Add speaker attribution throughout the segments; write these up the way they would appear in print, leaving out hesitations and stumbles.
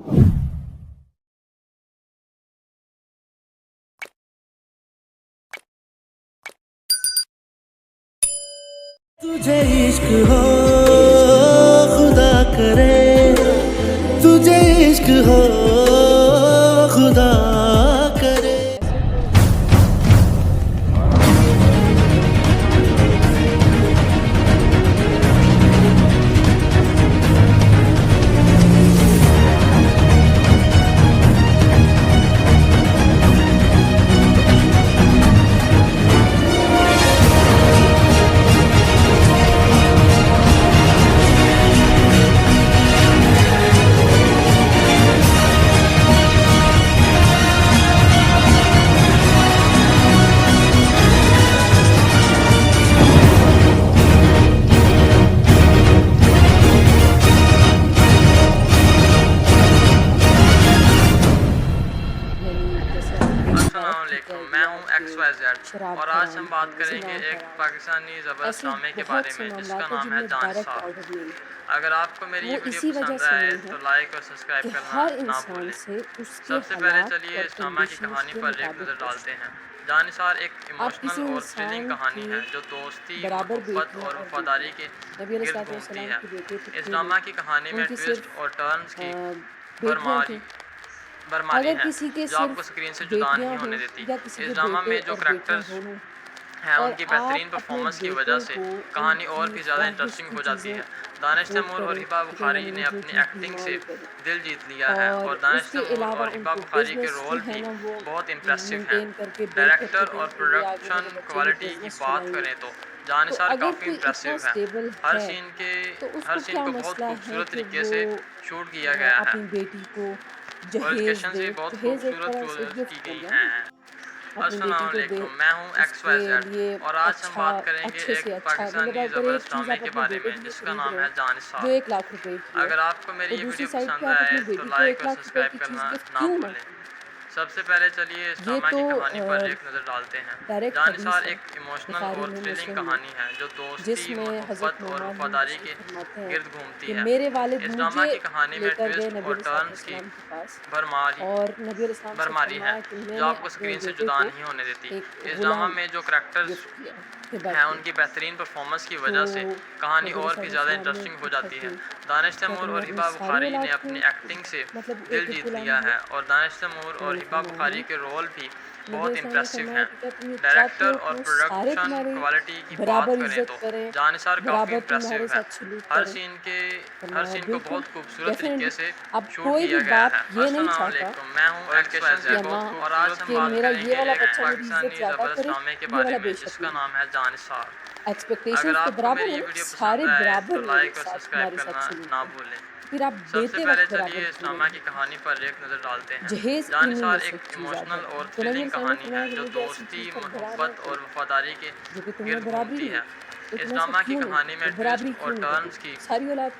Speaker 1: तुझे इश्क हो खुदा करे, तुझे इश्क हो खुदा करे।
Speaker 2: अस्सलामुअलैकुम, मैं हूं XYZ और आज हम बात करेंगे एक पाकिस्तानी ज़बरदस्त ड्रामे के बारे में जिसका नाम है जानसार। अगर आपको मेरी ये वीडियो पसंद आए तो लाइक और सब्सक्राइब करना ना भूलें। सबसे पहले चलिए इस ड्रामा की कहानी पर एक नज़र डालते हैं। जानसार एक इमोशनल और थ्रिलिंग कहानी है जो दोस्ती, मोहब्बत और वफादारी के गिर्द घूमती है। इस ड्रामा की कहानी में ट्विस्ट और टर्न्स की भरमारी है जो आपको स्क्रीन से जुदा नहीं होने देती। इस ड्रामा में जो करैक्टर्स हैं उनकी बेहतरीन परफॉर्मेंस की वजह से कहानी और भी ज़्यादा इंटरेस्टिंग हो जाती है। दानिश तैमूर और हिबा बुखारी ने अपनी एक्टिंग से दिल जीत लिया है और दानिश तैमूर और हिबा बुखारी के रोल भी बहुत इम्प्रेसिव हैं। डायरेक्टर और प्रोडक्शन क्वालिटी की बात करें तो जानसार काफ़ी इम्प्रेसिव है। हर सीन को बहुत खूबसूरत तरीके से शूट किया गया है और लोकेशन भी बहुत खूबसूरत चूज़ की गई हैं। अस्सलामुअलैकुम, मैं हूं XYZ और आज हम बात करेंगे एक पाकिस्तानी ज़बरदस्त ड्रामे के बारे में जिसका नाम है जानसार। अगर आपको मेरी ये वीडियो पसंद आए तो लाइक और सब्सक्राइब करना ना भूलें। सबसे पहले चलिए इस ड्रामा की कहानी पर एक नज़र डालते हैं। जानसार एक इमोशनल और थ्रिलिंग कहानी है जो दोस्ती, मोहब्बत और वफादारी के गिर्द घूमती है। इस ड्रामा की कहानी में ट्विस्ट और टर्न्स की भरमारी है जो आपको स्क्रीन से जुदा नहीं होने देती। इस ड्रामा में जो करैक्टर्स हैं उनकी बेहतरीन परफॉर्मेंस की वजह से कहानी और भी ज़्यादा इंटरेस्टिंग हो जाती है। दानिश तैमूर और हिबा बुखारी ने अपनी एक्टिंग से दिल जीत लिया है और दानिश तैमूर और हिबा बुखारी के रोल भी बहुत इम्प्रेसिव हैं। डायरेक्टर और प्रोडक्शन क्वालिटी की बात करें तो जानसार काफ़ी इम्प्रेसिव है। हर सीन को बहुत खूबसूरत तरीके से शूट किया गया है। अस्सलामुअलैकुम, मैं हूं XYZ और आज हम बात करेंगे एक पाकिस्तानी ज़बरदस्त ड्रामे के बारे में जिसका नाम है जानसार। अगर आपको मेरी ये वीडियो पसंद आए तो लाइक और सब्सक्राइब करना ना भूलें। सबसे पहले चलिए इस ड्रामा की कहानी पर एक नज़र डालते हैं। जानसार एक इमोशनल और थ्रिलिंग कहानी है जो दोस्ती, मोहब्बत और वफादारी के गिर्द घूमती है। इस ड्रामा की कहानी में ट्विस्ट और टर्न्स की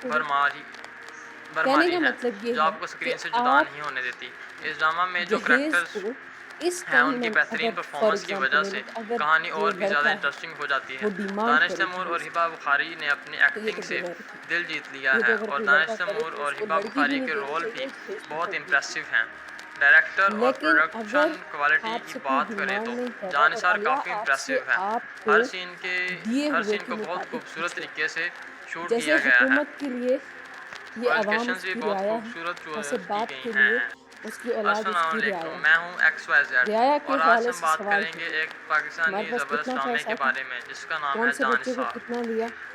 Speaker 2: भरमारी है जो आपको स्क्रीन से जुदा नहीं होने देती। इस ड्रामा में जो करैक्टर्स हैं उनकी बेहतरीन परफॉर्मेंस की वजह से कहानी और भी ज़्यादा इंटरेस्टिंग हो जाती है। दानिश तैमूर और हिबा बुखारी ने अपनी एक्टिंग से दिल जीत लिया है और दानिश तैमूर और हिबा बुखारी के रोल भी बहुत इम्प्रेसिव हैं। डायरेक्टर और प्रोडक्शन क्वालिटी की बात करें तो जानसार काफ़ी इम्प्रेसिव है। हर सीन को बहुत खूबसूरत तरीके से शूट किया गया है और लोकेशंस भी बहुत खूबसूरत चूज़ की गई हैं। अस्सलामुअलैकुम, मैं हूं XYZ और आज हम बात करेंगे एक पाकिस्तानी ज़बरदस्त ड्रामे के बारे में जिसका नाम है जानसार।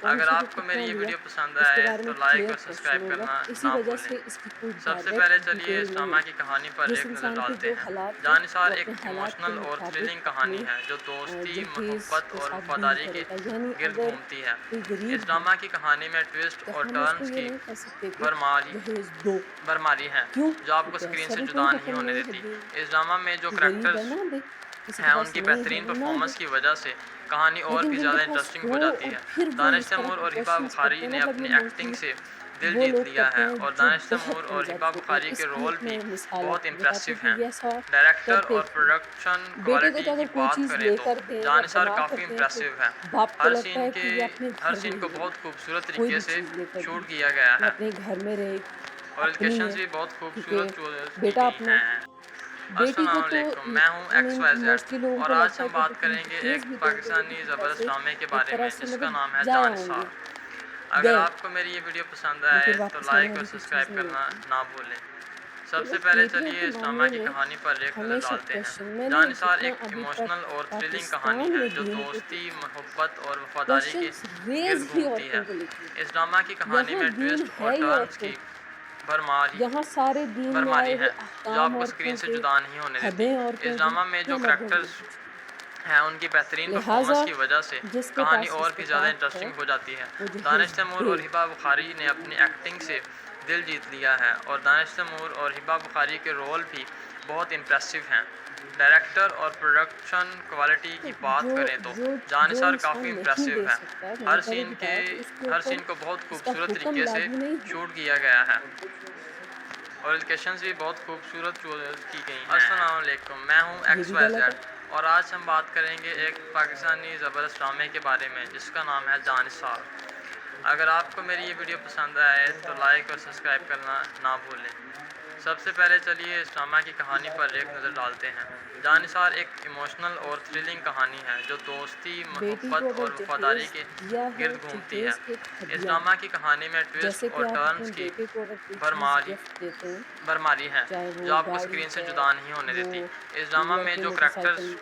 Speaker 2: अगर आपको मेरी ये वीडियो पसंद आए तो लाइक और सब्सक्राइब करना ना भूलें। सबसे पहले चलिए इस ड्रामा की कहानी पर एक नज़र डालते हैं। जानसार एक इमोशनल और थ्रिलिंग कहानी है जो दोस्ती, मोहब्बत और वफादारी के गिर्द घूमती है। इस ड्रामा की कहानी में ट्विस्ट और टर्न्स की भरमारी है जो आपको स्क्रीन से जुदा नहीं होने देती। इस ड्रामा में जो करैक्टर्स हैं उनकी बेहतरीन परफॉर्मेंस की वजह से कहानी और भी ज़्यादा इंटरेस्टिंग हो जाती है। दानिश तैमूर और हिबा बुखारी ने अपनी एक्टिंग से दिल जीत लिया है और दानिश तैमूर और हिबा बुखारी के रोल भी बहुत इम्प्रेसिव हैं। डायरेक्टर और प्रोडक्शन क्वालिटी की बात करें तो जानसार काफ़ी इम्प्रेसिव है। हर सीन को बहुत खूबसूरत तरीके से शूट किया गया है और लोकेशंस भी बहुत खूबसूरत की गई हैं। अस्सलाम वालेकुम, मैं हूँ XYZ और आज हम बात करेंगे एक पाकिस्तानी ज़बरदस्त ड्रामे के बारे में जिसका नाम है जानिसार। अगर आपको मेरी ये वीडियो पसंद आए तो लाइक और सब्सक्राइब करना ना भूलें। सबसे पहले चलिए इस ड्रामा की कहानी पर एक नज़र डालते हैं। जानिसार एक इमोशनल और थ्रिलिंग कहानी है जो दोस्ती, मोहब्बत और वफादारी के गिर्द घूमती है। इस ड्रामा की कहानी में ट्विस्ट और टर्न्स की भरमारी है जो आपको स्क्रीन से जुदा नहीं होने देती। इस ड्रामा में जो करैक्टर्स हैं उनकी बेहतरीन परफॉर्मेंस की वजह से कहानी और भी ज़्यादा इंटरेस्टिंग हो जाती है। दानिश तैमूर और हिबा बुखारी ने अपनी एक्टिंग से दिल जीत लिया है और दानिश तैमूर और हिबा बुखारी के रोल भी बहुत इम्प्रेसिव हैं। डायरेक्टर और प्रोडक्शन क्वालिटी की बात करें तो जानिसार काफ़ी इम्प्रेसिव है। हर सीन को बहुत खूबसूरत तरीके से शूट किया गया है और लोकेशंस भी बहुत खूबसूरत की गई हैं। अस्सलाम वालेकुम, मैं हूँ XYZ और आज हम बात करेंगे एक पाकिस्तानी ज़बरदस्त ड्रामे के बारे में जिसका नाम है जानिसार। अगर आपको मेरी ये वीडियो पसंद आए तो लाइक और सब्सक्राइब करना ना भूलें। सबसे पहले चलिए इस ड्रामा की कहानी पर एक नज़र डालते हैं। जानिसार एक इमोशनल और थ्रिलिंग कहानी है जो दोस्ती, मोहब्बत और वफादारी के गिर्द घूमती है। इस ड्रामा की कहानी में ट्विस्ट और टर्न्स की भरमारी है जो आपको स्क्रीन से जुदा नहीं होने देती। इस ड्रामा में जो करैक्टर्स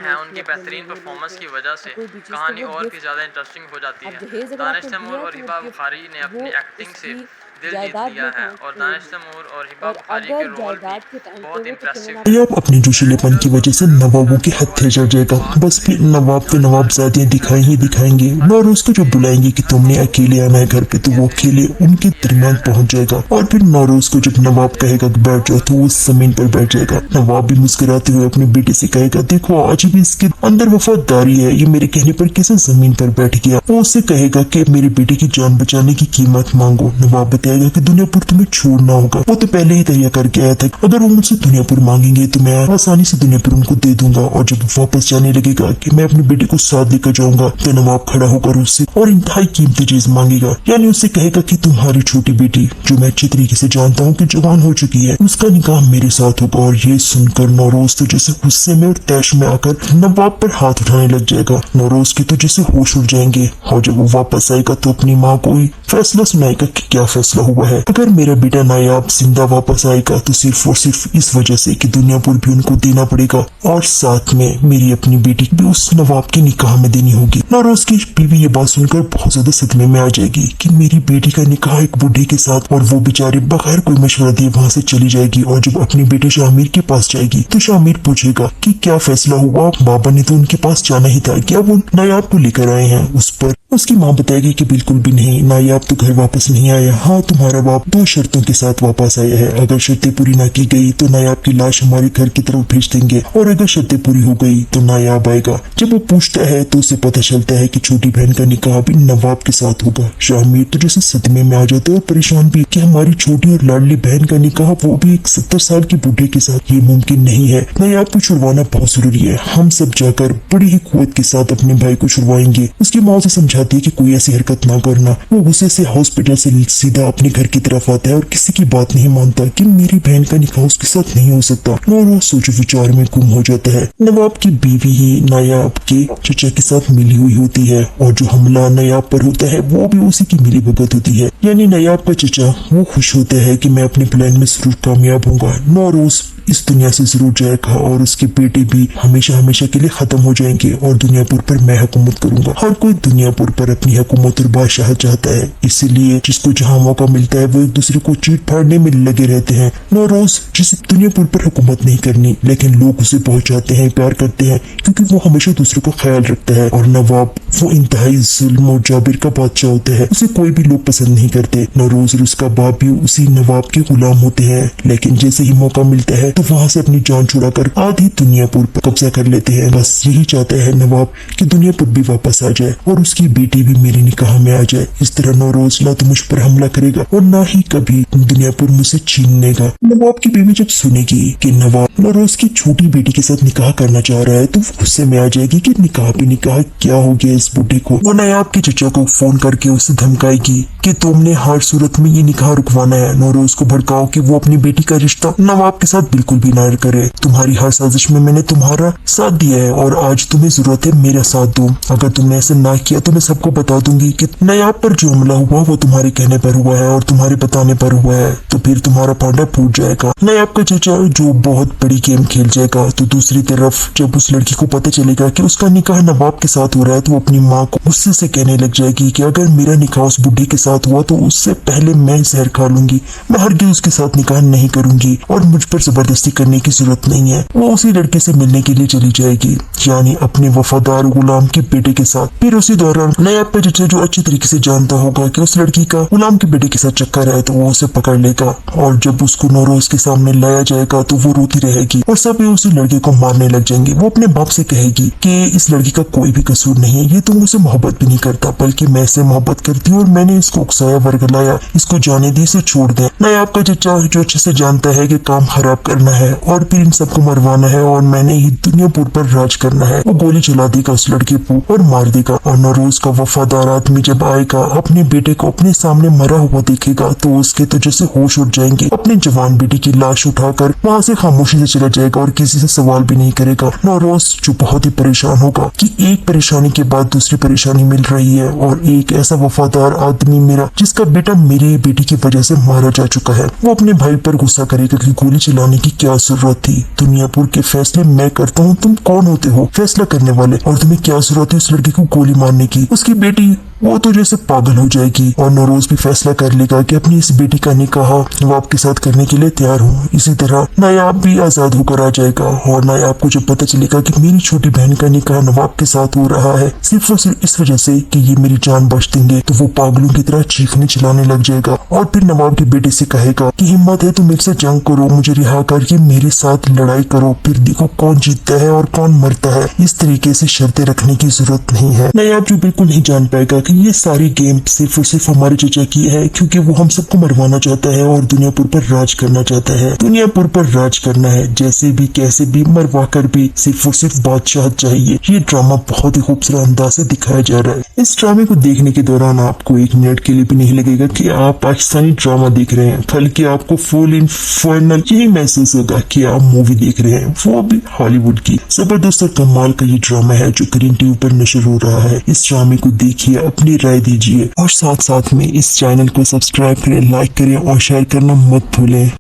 Speaker 2: हैं उनकी बेहतरीन परफॉर्मेंस की वजह से कहानी और भी ज़्यादा इंटरेस्टिंग हो जाती है। दानिश तैमूर और हिबा बुखारी ने अपनी एक्टिंग से दिल जीत लिया है और दानिश तैमूर और हिबा बुखारी के रोल भी बहुत इम्प्रेसिव हैं।
Speaker 3: आप अपने जोशीलेपन की वजह से नवाबों के हत्थे चढ़ जाएगा। बस फिर नवाब तो नवाबजादियां दिखाएंगे और उसको जब बुलाएंगे कि तुमने अकेले आना है घर पे तो वो अकेले उनके दरमियान पहुंच जाएगा। और फिर नौरोज को जब नवाब कहेगा कि बैठ जाओ तो वो जमीन पर बैठ जाएगा। नवाब भी मुस्कुराते हुए अपने बेटे से कहेगा देखो आज भी इसके अंदर वफादारी है, ये मेरे कहने पर कैसे जमीन पर बैठ गया। वो उससे कहेगा कि मेरे बेटे की जान बचाने की कीमत मांगो। नवाब बताएगा कि दुनियापुर तुम्हें छोड़ना होगा, वो तो पहले ही तैयार करके आया था। अगर वो मुझसे दुनियापुर मांगेंगे तो मैं आसानी से दुनियापुर उनको दे दूंगा और जब वापस जाने लगेगा कि मैं अपने बेटे को साथ लेकर जाऊंगा तो नवाब खड़ा होकर उससे और इंतहाई कीमती चीज मांगेगा। यानी उससे कहेगा कि तुम्हारी छोटी बेटी जो मैं अच्छी तरीके से जानता हूँ कि जवान हो चुकी है उसका निकाह मेरे साथ होगा। और ये सुनकर नौरोज तो जैसे गुस्से में और तैश में आकर नवाब पर हाथ उठाने लग जाएगा। नौरोज के तो जैसे होश उड़ जाएंगे और जब वो वापस आएगा तो अपनी माँ को ही फैसला सुनाएगा कि क्या फैसला हुआ है। अगर मेरा बेटा नायाब जिंदा वापस आएगा तो सिर्फ और सिर्फ इस वजह से कि दुनियापुर भी उनको देना पड़ेगा और साथ में मेरी अपनी बेटी भी उस नवाब के निकाह में देनी होगी। नौरोज की बीवी ये बात सुनकर बहुत ज्यादा सदमे में आ जाएगी कि मेरी बेटी का निकाह एक बूढ़े के साथ, और वो बेचारी बगैर कोई मशवरा दिए वहाँ से चली जाएगी। और जब अपने बेटे शामिर के पास जाएगी तो शामिर पूछेगा कि क्या फैसला हुआ, बाबा ने तो उनके पास जाना ही था, क्या वो नायाब को लेकर आए हैं। उस पर उसकी माँ बताएगी कि बिल्कुल भी नहीं, नायाब तो घर वापस नहीं आया। हाँ, तुम्हारा बाप 2 शर्तों के साथ वापस आया है। अगर शर्तें पूरी ना की गई तो नायाब की लाश हमारे घर की तरफ भेज देंगे और अगर शर्तें पूरी हो गई तो नायाब आएगा। जब वो पूछता है तो उसे पता चलता है कि छोटी बहन का निकाह भी नवाब के साथ होगा। शामिर तो जैसे सदमे में आ जाते और परेशान भी कि हमारी छोटी और लाडली बहन का निकाह वो भी एक 70 साल के बूढ़े के साथ, ये मुमकिन नहीं है। नायाब को छुड़वाना बहुत जरूरी है, हम सब जाकर बड़ी ही कुव्वत के साथ अपने भाई को छुड़वाएंगे। उसकी माँ उसे समझाती है कि कोई ऐसी हरकत ना करना। वो गुस्से से हॉस्पिटल से सीधा अपने घर की तरफ आता है और किसी की बात नहीं मानता कि मेरी बहन का निकाह उसके साथ नहीं हो सकता। वो सोचो विचार में गुम हो जाता है। नवाब की बीवी ही नायाब के चचा के साथ मिली हुई होती है और जो हमला नायाब पर होता है वो भी उसी की मिली भगत होती है। यानी नायाब का चचा वो खुश होता है कि मैं अपने प्लान में जरूर कामयाब होऊंगा। नौरोज इस दुनिया से जरूर जाएगा और उसके बेटे भी हमेशा हमेशा के लिए खत्म हो जाएंगे और दुनियापुर पर मैं हुकूमत करूंगा। हर कोई दुनियापुर पर अपनी हुकूमत और बादशाह चाहता है, इसलिए जिसको जहाँ मौका मिलता है वो एक दूसरे को चीट फाड़ने में लगे रहते हैं। नौरोज जिसे दुनियापुर पर हुकूमत नहीं करनी लेकिन लोग उसे पहुंचाते हैं, प्यार करते हैं क्योंकि वो हमेशा दूसरे को ख्याल रखता है। और नवाब वो इंतहाई जुल्म और जाबिर का बादशाह होता है, उसे कोई भी लोग पसंद नहीं करते। नौरोज और उसका बाप भी उसी नवाब के गुलाम होते हैं, लेकिन जैसे ही मौका मिलता है तो वहाँ से अपनी जान छुड़ाकर आधी दुनियापुर पर कब्जा कर लेते हैं। बस यही चाहता है नवाब कि दुनियापुर भी वापस आ जाए और उसकी बेटी भी मेरे निकाह में आ जाए। इस तरह नौरोज ना तो मुझ पर हमला करेगा और ना ही कभी दुनियापुर मुझसे छीन लेगा। नवाब की बीवी जब सुनेगी कि नवाब नौरोज की छोटी बेटी के साथ निकाह करना चाह रहा है तो गुस्से में आ जाएगी कि निकाह पे निकाह, क्या हो गया इस बूढ़े को। वो नायाब के चचा को फोन करके उसे धमकाएगी कि तुमने हर सूरत में ये निकाह रुकवाना है। नौरोज को भड़काओ कि वो अपनी बेटी का रिश्ता नवाब के साथ बिल्कुल भी ना करे। तुम्हारी हर साजिश में मैंने तुम्हारा साथ दिया है और आज तुम्हें जरूरत है मेरा साथ दो। अगर तुमने ऐसा ना किया तो मैं सबको बता दूंगी कि नायाब पर जो हमला हुआ वो तुम्हारे कहने पर हुआ है और तुम्हारे बताने पर हुआ है, तो फिर तुम्हारा पांडा फूट जाएगा। नायाब का चचा जो बहुत बड़ी गेम खेल जाएगा। तो दूसरी तरफ जब उस लड़की को पता चलेगा कि उसका निकाह नवाब के साथ हो रहा है तो वो अपनी माँ को गुस्से से कहने लग जाएगी कि अगर मेरा निकाह उस बुढ़ी के साथ हुआ तो उससे पहले मैं जहर खा लूंगी। मैं हरगिज़ उसके साथ निकाह नहीं करूंगी और मुझ पर जबरदस्ती करने की जरूरत नहीं है। वो उसी लड़के से मिलने के लिए चली जाएगी, यानी अपने वफादार गुलाम के बेटे के साथ। फिर उसी दौरान नायाब का चचा जो अच्छी तरीके से जानता होगा कि उस लड़की का गुलाम के बेटे के साथ चक्कर है तो वो उसे पकड़ लेगा और जब उसको नौरोज के सामने लाया जाएगा तो वो रोती रहेगी और सब उसी लड़के को मारने लग जाएंगे। वो अपने बाप से कहेगी कि इस लड़की का कोई भी कसूर नहीं है, ये तो मुझसे मोहब्बत भी नहीं करता बल्कि मैं इससे मोहब्बत करती हूँ और मैंने इसको उकसाया वर्गलाया, इसको जाने दी, इसे छोड़ दे। नायाब का चचा जो अच्छे से जानता है कि काम खराब करना है और फिर इन सबको मरवाना है और मैंने ही दुनियापुर पर राज करना है, वो गोली चला देगा उस लड़के को और मार देगा। और नौरोज का वफादार आदमी जब आएगा अपने बेटे को अपने सामने मरा हुआ देखेगा तो उसके तो जैसे होश उठ जाएंगे। अपने जवान बेटी की लाश उठाकर वहाँ से खामोशी से चला जाएगा और किसी से सवाल भी नहीं करेगा। नौरोज जो बहुत ही परेशान होगा कि एक परेशानी के बाद दूसरी परेशानी मिल रही है और एक ऐसा वफादार आदमी मेरा जिसका बेटा मेरी बेटी की वजह से मारा जा चुका है। वो अपने भाई पर गुस्सा करेगा कि गोली चलाने की क्या जरूरत थी, दुनियापुर के फैसले मैं करता हूँ, तुम कौन होते हो फैसला करने वाले, और तुम्हें क्या जरूरत है उस लड़की को गोली मारने की। उसकी बेटी वो तो जैसे पागल हो जाएगी और नौरोज भी फैसला कर लेगा कि अपनी इस बेटी का निकाह नवाब के साथ करने के लिए तैयार हूँ। इसी तरह नायाब भी आजाद होकर आ जाएगा और नायाब को जब पता चलेगा कि मेरी छोटी बहन का निकाह नवाब के साथ हो रहा है सिर्फ और सिर्फ इस वजह से कि ये मेरी जान बख्श देंगे, तो वो पागलों की तरह चीखने चिल्लाने लग जाएगा और फिर नवाब के बेटे से कहेगा कि हिम्मत है तो मेरे से जंग करो, मुझे रिहा करके मेरे साथ लड़ाई करो, फिर देखो कौन जीतता है और कौन मरता है। इस तरीके से शर्तें रखने की जरूरत नहीं है। नायाब जो बिल्कुल नहीं जान पाएगा कि ये सारी गेम सिर्फ और सिर्फ हमारे चचा की है क्योंकि वो हम सबको मरवाना चाहता है और दुनियापुर पर राज करना चाहता है। दुनियापुर पर राज करना है जैसे भी कैसे भी मरवा कर भी, सिर्फ और सिर्फ बादशाह चाहिए। ये ड्रामा बहुत ही खूबसूरत अंदाज से दिखाया जा रहा है। इस ड्रामे को देखने के दौरान आपको एक मिनट के लिए भी नहीं लगेगा कि आप पाकिस्तानी ड्रामा देख रहे हैं, बल्कि आपको फुल इन फाइनल यही महसूस होगा कि आप मूवी देख रहे हैं, वो भी हॉलीवुड की। जबरदस्त और कमाल का ये ड्रामा है जो ग्रीन टीवी पर नशर हो रहा है। इस ड्रामे को देखिए, अपनी राय दीजिए और साथ साथ में इस चैनल को सब्सक्राइब करें, लाइक करें और शेयर करना मत भूलें।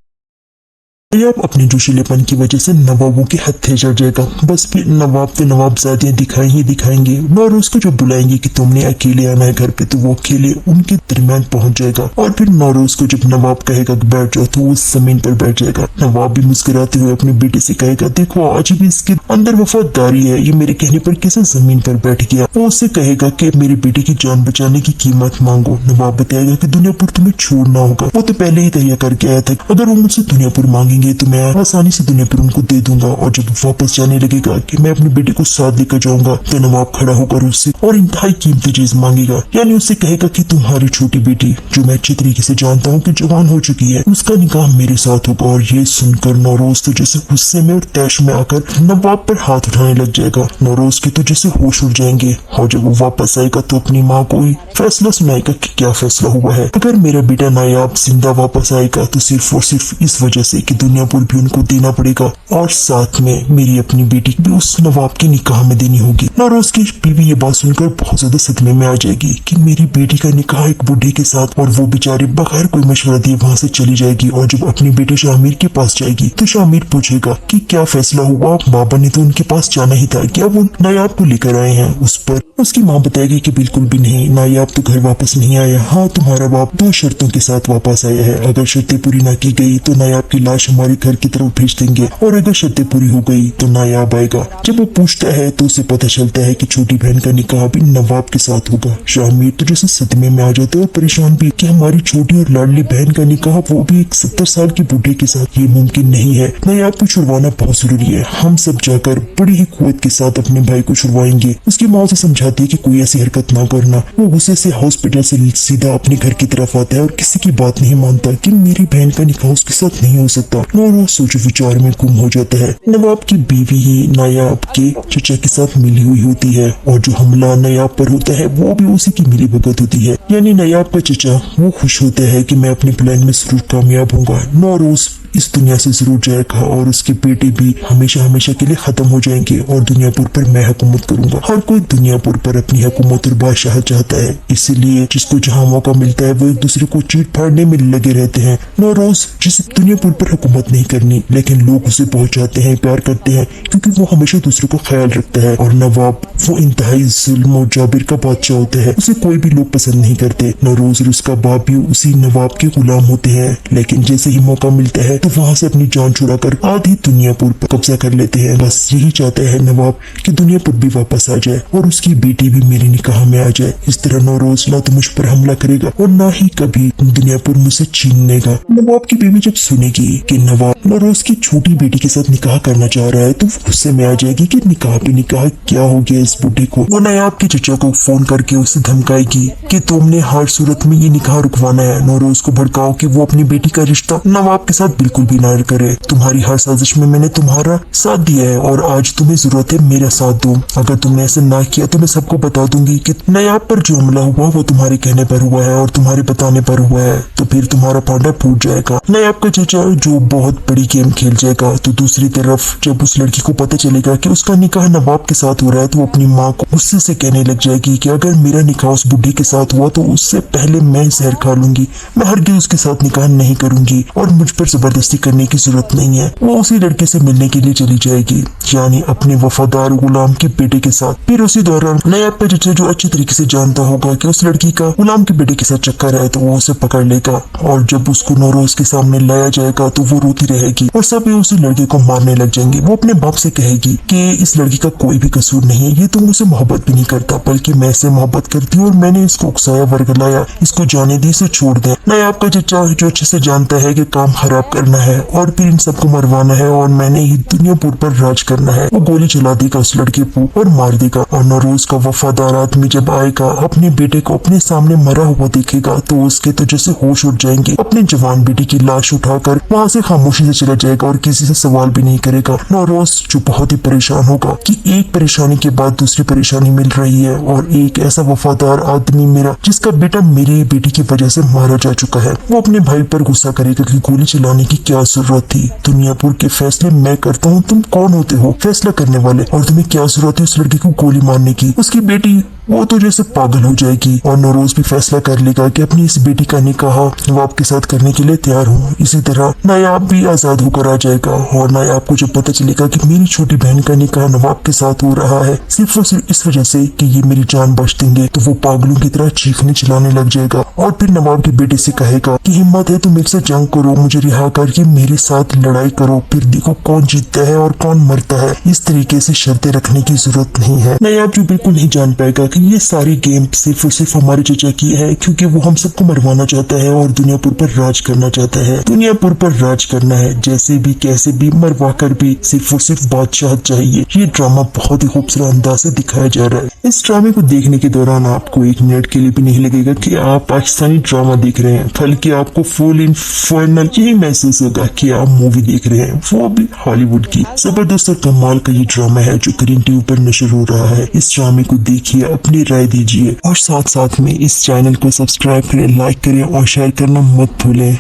Speaker 3: नायाब अपने जोशीलेपन की वजह से नवाबों के हत्थे चढ़ जाएगा। बस फिर नवाब तो नवाबजादियां दिखाई ही दिखाएंगे। नौरोज को जब बुलाएंगे कि तुमने अकेले आना है घर पे तो वो अकेले उनके दरमियान पहुंच जाएगा और फिर नौरोज को जब नवाब कहेगा कि बैठ जाओ तो वो जमीन पर बैठ जाएगा। नवाब भी मुस्कुराते हुए अपने बेटे से कहेगा देखो आज भी इसके अंदर वफादारी है, ये मेरे कहने पर कैसे जमीन पर बैठ गया। वो उससे कहेगा कि मेरी बेटे की जान बचाने की कीमत मांगो। नवाब बताएगा कि दुनियापुर तुम्हें छोड़ना होगा, वो तो पहले ही तैयार करके आया था, अगर वो मुझसे दुनियापुर मांगेंगे तो मैं आसानी से दुनियापुर उनको दे दूंगा और जब वापस जाने लगेगा कि मैं अपने बेटे को साथ लेकर जाऊंगा तो नवाब खड़ा होकर उससे और इंतहाई कीमती चीज मांगेगा, यानी उससे कहेगा कि तुम्हारी छोटी बेटी जो मैं अच्छी तरीके से जानता हूँ कि जवान हो चुकी है, उसका निकाह मेरे साथ होगा। और ये सुनकर नौरोज तो जैसे गुस्से में और तैश में आकर नवाब पर हाथ उठाने लग जाएगा। नौरोज के तो जैसे होश उड़ जाएंगे और जब वो वापस आएगा तो अपनी माँ को ही फैसला सुनाएगा कि क्या फैसला हुआ है। अगर मेरा बेटा नायाब जिंदा वापस आएगा तो सिर्फ और सिर्फ इस वजह से कि दुनियापुर भी उनको देना पड़ेगा और साथ में मेरी अपनी बेटी भी उस नवाब के निकाह में देनी होगी। नौरोज की बीवी ये बात सुनकर बहुत ज्यादा सदमे में आ जाएगी कि मेरी बेटी का निकाह एक बूढ़े के साथ, और वो बेचारी बगैर कोई मशवरा दिए वहाँ से चली जाएगी। और जब अपने बेटे शामिर के पास जाएगी तो शामिर पूछेगा कि क्या फैसला हुआ, बाबा ने तो उनके पास जाना ही था, क्या वो नायाब को लेकर आए हैं। उस पर उसकी माँ बताएगी कि बिल्कुल भी नहीं, नायाब तो घर वापस नहीं आया। हाँ, तुम्हारा बाप 2 शर्तों के साथ वापस आया है, अगर शर्तें पूरी ना की गई तो नायाब की लाश हमारे घर की तरफ भेज देंगे और अगर शर्तें पूरी हो गई तो नायाब आएगा। जब वो पूछता है तो उसे पता चलता है कि छोटी बहन का निकाह भी नवाब के साथ होगा। शामिर तो जैसे सदमे में आ जाता है और परेशान भी कि हमारी छोटी और लाडली बहन का निकाह वो भी एक 70 साल के बूढ़े के साथ, ये मुमकिन नहीं है। नायाब को छुड़वाना बहुत जरूरी है, हम सब जाकर बड़ी ही कुव्वत के साथ अपने भाई को छुड़वाएंगे। उसकी माँ उसे समझाती है कि कोई ऐसी हरकत ना करना। वो गुस्से से हॉस्पिटल से सीधा अपने घर की तरफ आता है और किसी की बात नहीं मानता कि मेरी बहन का निकाह उसके साथ नहीं हो सकता। नौरोज सोचो विचार में गुम हो जाता है। नवाब की बीवी ही नायाब के चचा के साथ मिली हुई होती है और जो हमला नायाब पर होता है वो भी उसी की मिली भगत होती है। यानी नायाब का चचा वो खुश होता है कि मैं अपने प्लान में जरूर कामयाब होऊंगा, नौरोज इस दुनिया से जरूर जाएगा और उसके बेटे भी हमेशा हमेशा के लिए खत्म हो जाएंगे और दुनियापुर पर मैं हुकूमत करूंगा। हर कोई दुनियापुर पर अपनी हुकूमत और बादशाह चाहता है, इसीलिए जिसको जहाँ मौका मिलता है वो एक दूसरे को चीट फाड़ने में लगे रहते हैं। नौरोज जिसे दुनियापुर पर हुकूमत नहीं करनी, लेकिन लोग उसे बहुत चाहते हैं, प्यार करते हैं क्योंकि वो हमेशा दूसरों का ख्याल रखता है। और नवाब वो इंतहाई जुल्म और जाबिर का बादशाह होता है, उसे कोई भी लोग पसंद नहीं करते। नौरोज और उसका बाप भी उसी नवाब के गुलाम होते हैं, लेकिन जैसे ही मौका मिलता है तो वहाँ से अपनी जान छुड़ाकर आधी दुनियापुर पर कब्जा कर लेते हैं। बस यही चाहता है नवाब कि दुनियापुर भी वापस आ जाए और उसकी बेटी भी मेरे निकाह में आ जाए। इस तरह नौरोज ना तो मुझ पर हमला करेगा और ना ही कभी दुनियापुर मुझसे छीन लेगा। नवाब की बीवी जब सुनेगी कि नवाब नौरोज की छोटी बेटी के साथ निकाह करना चाह रहा है तो वो गुस्से में आ जाएगी कि निकाह पे निकाह क्या हो गया इस बूढ़े को। वो नायाब के चचा को फोन करके उसे धमकाएगी कि तुमने हर सूरत में ये निकाह रुकवाना है। नौरोज को भड़काओ कि वो अपनी बेटी का रिश्ता नवाब के साथ बिल्कुल भी ना करे। तुम्हारी हर साजिश में मैंने तुम्हारा साथ दिया है और आज तुम्हें जरूरत है मेरा साथ दो। अगर तुमने ऐसे ना किया तो मैं सबको बता दूंगी कि नायाब पर जो हमला हुआ वो तुम्हारे कहने पर हुआ है और तुम्हारे बताने पर हुआ है, तो फिर तुम्हारा पांडा फूट जाएगा। नायाब का चचा जो बहुत बड़ी गेम खेल जाएगा। तो दूसरी तरफ जब उस लड़की को पता चलेगा कि उसका निकाह नवाब के साथ हो रहा है तो अपनी माँ को गुस्से से कहने लग जाएगी कि अगर मेरा निकाह उस बुढ़ी के साथ हुआ तो उससे पहले मैं जहर खा लूंगी, मैं हरगिज़ उसके साथ निकाह नहीं करूंगी और मुझ पर जबरदस्ती करने की जरूरत नहीं है। वो उसी लड़के से मिलने के लिए चली जाएगी, यानी अपने वफादार गुलाम के बेटे के साथ। फिर उसी दौरान नायाब का चचा जो अच्छी तरीके से जानता होगा कि उस लड़की का गुलाम के बेटे के साथ चक्कर है तो वो उसे पकड़ लेगा और जब उसको नौरोज के सामने लाया जाएगा तो वो रोती रहेगी और सब उसी लड़के को मारने लग जाएंगे। वो अपने बाप से कहेगी कि इस लड़की का कोई भी कसूर नहीं है, ये तो मुझसे मोहब्बत भी नहीं करता बल्कि मैं इससे मोहब्बत करती हूँ और मैंने इसको उकसाया वर्गलाया, इसको जाने दी, इसे छोड़ दे। नायाब का चचा जो अच्छे से जानता है कि काम खराब करना है और फिर इन सबको मरवाना है और मैंने ही दुनियापुर पर राज करना है, वो गोली चला देगा उस लड़के को और मार देगा। और नौरोज का वफादार आदमी जब आएगा अपने बेटे को अपने सामने मरा हुआ देखेगा तो उसके तो जैसे होश उड़ जाएंगे। अपने जवान बेटी की लाश उठाकर वहाँ से खामोशी से चला जाएगा और किसी से सवाल भी नहीं करेगा। नौरोज जो बहुत ही परेशान होगा कि एक परेशानी के बाद दूसरी परेशानी मिल रही है और एक ऐसा वफादार आदमी मेरा जिसका बेटा मेरी बेटी की वजह से मारा जा चुका है, वो अपने भाई पर गुस्सा करेगा कि गोली चलाने की क्या जरूरत थी, दुनियापुर के फैसले मैं करता हूँ, तुम कौन होते हो फैसला करने वाले, और तुम्हें क्या जरूरत है उस लड़की को गोली मारने की। उसकी बेटी वो तो जैसे पागल हो जाएगी और नौरोज भी फैसला कर लेगा कि अपनी इस बेटी का निकाह नवाब के साथ करने के लिए तैयार हूँ। इसी तरह नायाब भी आजाद होकर आ जाएगा और नायाब को जब पता चलेगा कि मेरी छोटी बहन का निकाह नवाब के साथ हो रहा है सिर्फ और सिर्फ इस वजह से कि ये मेरी जान बच देंगे, तो वो पागलों की तरह चीखने चिल्लाने लग जाएगा और फिर नवाब के बेटे से कहेगा कि हिम्मत है तो मेरे से जंग करो, मुझे रिहा करके मेरे साथ लड़ाई करो, फिर देखो कौन जीतता है और कौन मरता है। इस तरीके से शर्तें रखने की जरूरत नहीं है। नायाब जो बिल्कुल नहीं जान पाएगा कि ये सारी गेम सिर्फ और सिर्फ हमारे चचा की है क्योंकि वो हम सबको मरवाना चाहता है और दुनियापुर पर राज करना चाहता है। दुनियापुर पर राज करना है जैसे भी कैसे भी मरवा कर भी, सिर्फ और सिर्फ बादशाह चाहिए। ये ड्रामा बहुत ही खूबसूरत अंदाज से दिखाया जा रहा है। इस ड्रामे को देखने के दौरान आपको एक मिनट के लिए भी नहीं लगेगा कि आप पाकिस्तानी ड्रामा देख रहे हैं, बल्कि आपको फुल इन फाइनल यही महसूस होगा कि आप मूवी देख रहे हैं, वो भी हॉलीवुड की। जबरदस्त और कमाल का ये ड्रामा है जो ग्रीन टीवी पर नशर हो रहा है। इस ड्रामे को देखिए, अपनी राय दीजिए और साथ साथ में इस चैनल को सब्सक्राइब करें, लाइक करें और शेयर करना मत भूलें।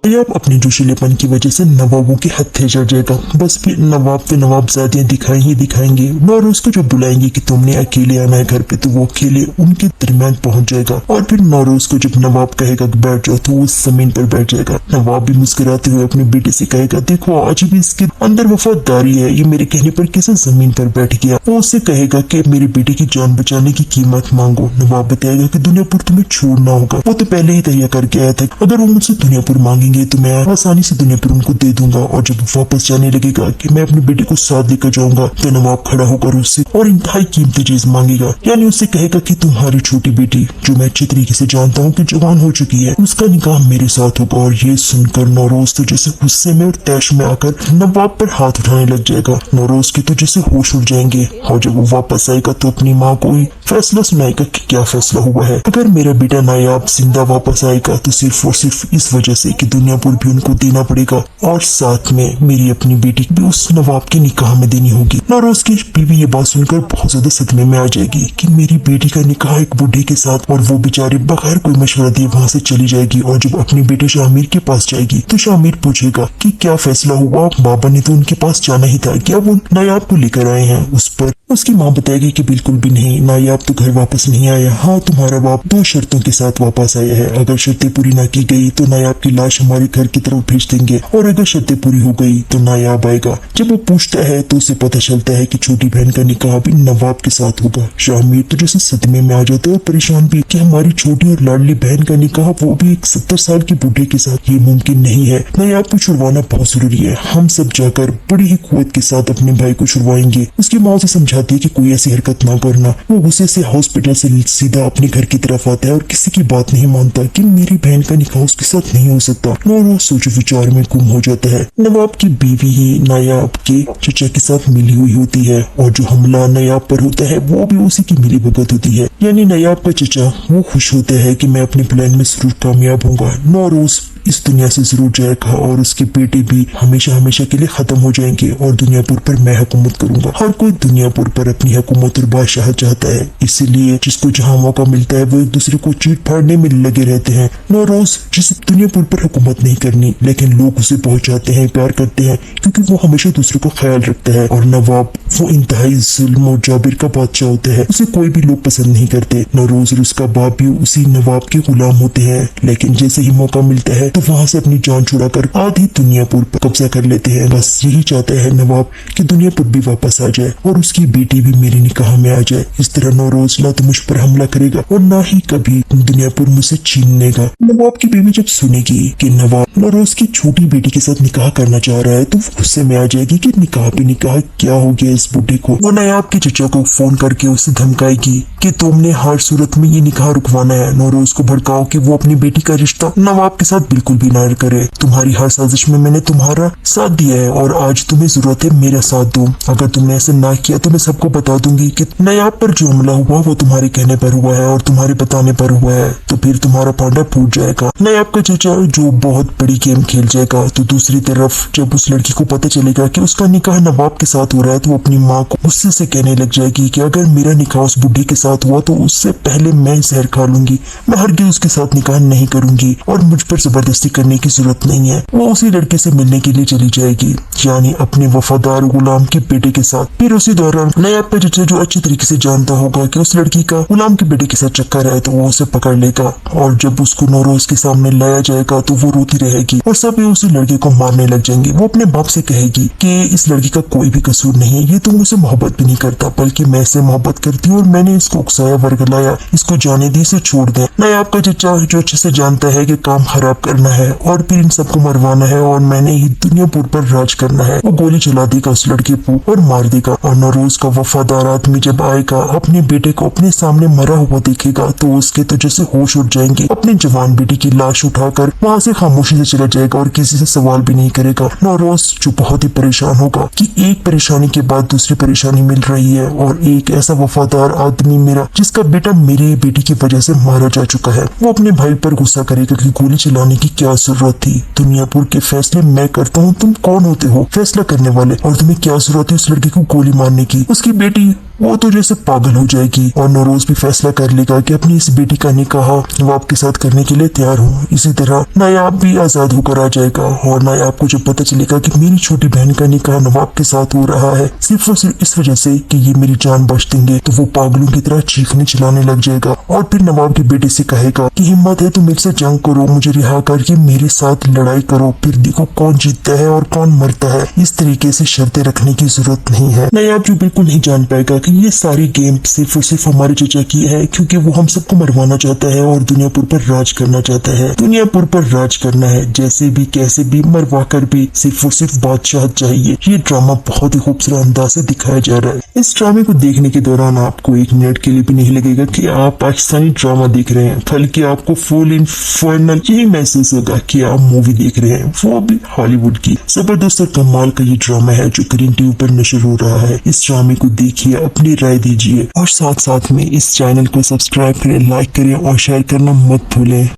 Speaker 3: नायाब अपने जोशीलेपन की वजह से नवाबों के हत्थे चढ़ जाएगा। बस फिर नवाब तो नवाबजादियां दिखाई ही दिखाएंगे। नौरोज को जब बुलाएंगे कि तुमने अकेले आना है घर पे तो वो अकेले उनके दरमियान पहुंच जाएगा और फिर नौरोज को जब नवाब कहेगा कि बैठ जाओ तो वो जमीन पर बैठ जाएगा। नवाब भी मुस्कुराते हुए अपने बेटे से कहेगा देखो आज भी इसके अंदर वफादारी है, ये मेरे कहने पर कैसे जमीन पर बैठ गया। वो उससे कहेगा कि मेरे बेटे की जान बचाने की कीमत मांगो। नवाब बताएगा कि दुनियापुर तुम्हें छोड़ना होगा, वो तो पहले ही तैयार करके आया था, अगर वो मुझसे दुनियापुर मांगेंगे तो मैं आसानी से दुनियापुर उनको दे दूंगा और जब वापस जाने लगेगा कि मैं अपने बेटे को साथ लेकर जाऊंगा तो नवाब खड़ा होकर उससे और इंतहाई कीमती चीज मांगेगा, यानी उससे कहेगा कि तुम्हारी छोटी बेटी जो मैं अच्छी तरीके से जानता हूँ कि जवान हो चुकी है, उसका निकाह मेरे साथ होगा। और ये सुनकर नौरोज तो जैसे गुस्से में और तैश में आकर नवाब पर हाथ उठाने लग जाएगा। नौरोज के तो जैसे होश उड़ जाएंगे और जब वो वापस आएगा तो अपनी माँ को ही फैसला सुनाएगा कि क्या फैसला हुआ है। अगर मेरा बेटा नायाब जिंदा वापस आएगा तो सिर्फ और सिर्फ इस वजह से कि दुनियापुर भी उनको देना पड़ेगा और साथ में मेरी अपनी बेटी भी उस नवाब के निकाह में देनी होगी। नौरोज की बीवी ये बात सुनकर बहुत ज्यादा सदमे में आ जाएगी कि मेरी बेटी का निकाह एक बूढ़े के साथ, और वो बेचारी बगैर कोई मशवरा दिए वहाँ से चली जाएगी। और जब अपने बेटे शामिर के पास जाएगी तो शामिर पूछेगा कि क्या फैसला हुआ, बाबा ने तो उनके पास जाना ही था, क्या वो नायाब को लेकर आए हैं। उस पर उसकी माँ बताएगी कि बिल्कुल भी नहीं, नायाब तो घर वापस नहीं आया। हाँ, तुम्हारा बाप 2 शर्तों के साथ वापस आया है। अगर शर्तें पूरी ना की गई तो नायाब की लाश हमारे घर की तरफ भेज देंगे, और अगर शर्तें पूरी हो गई तो नायाब आएगा। जब वो पूछता है तो उसे पता चलता है कि छोटी बहन का निकाह भी नवाब के साथ होगा। शामिर तो जैसे सदमे में आ जाता है और परेशान भी कि हमारी छोटी और लाडली बहन का निकाह वो भी एक 70 साल के बूढ़े के साथ, ये मुमकिन नहीं है। नायाब को छुड़वाना बहुत जरूरी है। हम सब जाकर बड़ी ही कुव्वत के साथ अपने भाई को छुड़वाएंगे। उसकी माँ उसे समझाती है कि कोई ऐसी हरकत ना करना। वो गुस्से से हॉस्पिटल से सीधा अपने घर की तरफ आता है और किसी की बात नहीं मानता कि मेरी बहन का निकाह उसके साथ नहीं हो सकता। नौरोज सोचो विचार में गुम हो जाता है। नवाब की बीवी ही नायाब के चचा के साथ मिली हुई होती है, और जो हमला नायाब पर होता है वो भी उसी की मिली भगत होती है। यानी नायाब का चचा वो खुश होता है कि मैं अपने प्लान में जरूर कामयाब होऊंगा। नौरोज इस दुनिया से जरूर जाएगा और उसके बेटे भी हमेशा हमेशा के लिए खत्म हो जाएंगे, और दुनियापुर पर मैं हुकूमत करूंगा। हर कोई दुनियापुर पर अपनी हुकूमत और बादशाह चाहता है, इसलिए जिसको जहाँ मौका मिलता है वो एक दूसरे को चीट फाड़ने में लगे रहते हैं। नौरोज जिसे दुनियापुर पर हुकूमत नहीं करनी, लेकिन लोग उसे पहुंचाते हैं, प्यार करते हैं, क्योंकि वो हमेशा दूसरों का ख्याल रखता है। और नवाब वो इंतहाई जुल्म और जाबिर का बादशाह होता है, उसे कोई भी लोग पसंद नहीं करते। नौरोज और उसका बाप भी उसी नवाब के गुलाम होते हैं, लेकिन जैसे ही मौका मिलता है तो वहाँ से अपनी जान छुड़ाकर आधी दुनियापुर पर कब्जा कर लेते हैं। बस यही चाहता है नवाब कि दुनियापुर भी वापस आ जाए और उसकी बेटी भी मेरे निकाह में आ जाए। इस तरह नौरोज ना तो मुझ पर हमला करेगा और ना ही कभी दुनियापुर मुझसे छीन लेगा। नवाब की बीवी जब सुनेगी कि नवाब नौरोज की छोटी बेटी के साथ निकाह करना चाह रहा है तो गुस्से में आ जाएगी कि निकाह पे निकाह, क्या हो गया इस बूढ़े को। वो नायाब के चचा को फोन करके उसे धमकाएगी कि तुमने हर सूरत में ये निकाह रुकवाना है। नौरोज को भड़काओ कि वो अपनी बेटी का रिश्ता नवाब के साथ बिल्कुल भी ना करे। तुम्हारी हर साजिश में मैंने तुम्हारा साथ दिया है और आज तुम्हें जरूरत है मेरा साथ दो। अगर तुमने ऐसे ना किया तो मैं सबको बता दूंगी कि नायाब पर जो हमला हुआ वो तुम्हारे कहने पर हुआ है और तुम्हारे बताने पर हुआ है, तो फिर तुम्हारा पांडा फूट जाएगा। नायाब का चचा जो बहुत बड़ी गेम खेल जाएगा। तो दूसरी तरफ जब उस लड़की को पता चलेगा कि उसका निकाह नवाब के साथ हो रहा है तो वो अपनी माँ को गुस्से से कहने लग जाएगी कि अगर मेरा निकाह उस बुढ़ी के साथ हुआ तो उससे पहले मैं जहर खा लूंगी। मैं हरगिज़ उसके साथ निकाह नहीं करूंगी और मुझ पर जबरदस्ती करने की जरूरत नहीं है। वो उसी लड़के से मिलने के लिए चली जाएगी, यानी अपने वफादार गुलाम के बेटे के साथ। फिर उसी दौरान नायाब का चचा जो अच्छी तरीके से जानता होगा कि उस लड़की का गुलाम के बेटे के साथ चक्कर है तो वो उसे पकड़ लेगा, और जब उसको नौरोज के सामने लाया जाएगा तो वो रोती रहेगी और सभी उसी लड़के को मारने लग जाएंगे। वो अपने बाप से कहेगी कि इस लड़की का कोई भी कसूर नहीं है, ये तो मुझसे मोहब्बत भी नहीं करता बल्कि मैं इससे मोहब्बत करती हूँ और मैंने इसको उकसाया वर्गलाया, इसको जाने दी, इसे छोड़ दे। नायाब का चचा जो अच्छे से जानता है कि काम खराब करना है और फिर इन सबको मरवाना है और मैंने ही दुनियापुर पर राज करना है, वो गोली चला देगा उस लड़के को और मार देगा। और नौरोज का वफादार आदमी जब आएगा अपने बेटे को अपने सामने मरा हुआ देखेगा तो उसके तो जैसे होश उड़ जाएंगे। अपनी जवान बेटी की लाश उठाकर वहाँ से खामोशी से चला जाएगा और किसी से सवाल भी नहीं करेगा। नौरोज जो बहुत ही परेशान होगा कि एक परेशानी के बाद दूसरी परेशानी मिल रही है और एक ऐसा वफादार आदमी मेरा जिसका बेटा मेरी बेटी की वजह से मारा जा चुका है। वो अपने भाई पर गुस्सा करेगा कि गोली चलाने की क्या जरूरत थी, दुनियापुर के फैसले मैं करता हूँ, तुम कौन होते हो फैसला करने वाले, और तुम्हें क्या जरूरत है उस लड़की को गोली मारने की। उसकी बेटी वो तो जैसे पागल हो जाएगी और नौरोज भी फैसला कर लेगा कि अपनी इस बेटी का निकाह नवाब के साथ करने के लिए तैयार हूँ। इसी तरह नायाब भी आजाद होकर आ जाएगा और नायाब को जब पता चलेगा कि मेरी छोटी बहन का निकाह नवाब के साथ हो रहा है सिर्फ और सिर्फ इस वजह से कि ये मेरी जान बख्श देंगे, तो वो पागलों की तरह चीखने चिल्लाने लग जाएगा और फिर नवाब के बेटे से कहेगा कि हिम्मत है तो मेरे से जंग करो, मुझे रिहा करके मेरे साथ लड़ाई करो, फिर देखो कौन जीतता है और कौन मरता है। इस तरीके से शर्तें रखने की जरूरत नहीं है। नायाब जो बिल्कुल नहीं जान पाएगा कि ये सारी गेम सिर्फ और सिर्फ हमारे चचा की है, क्योंकि वो हम सबको मरवाना चाहता है और दुनियापुर पर राज करना चाहता है। दुनियापुर पर राज करना है जैसे भी कैसे भी, मरवा कर भी, सिर्फ और सिर्फ बादशाह चाहिए। ये ड्रामा बहुत ही खूबसूरत अंदाज से दिखाया जा रहा है। इस ड्रामे को देखने के दौरान आपको 1 मिनट के लिए भी नहीं लगेगा कि आप पाकिस्तानी ड्रामा देख रहे हैं, बल्कि आपको फुल इन फाइनल यही महसूस होगा कि आप मूवी देख रहे हैं, वो भी हॉलीवुड की। जबरदस्त और कमाल का ये ड्रामा है जो ग्रीन टीवी पर नशर हो रहा है। इस ड्रामे को देखिए, अपनी राय दीजिए और साथ साथ में इस चैनल को सब्सक्राइब करें, लाइक करें और शेयर करना मत भूलें।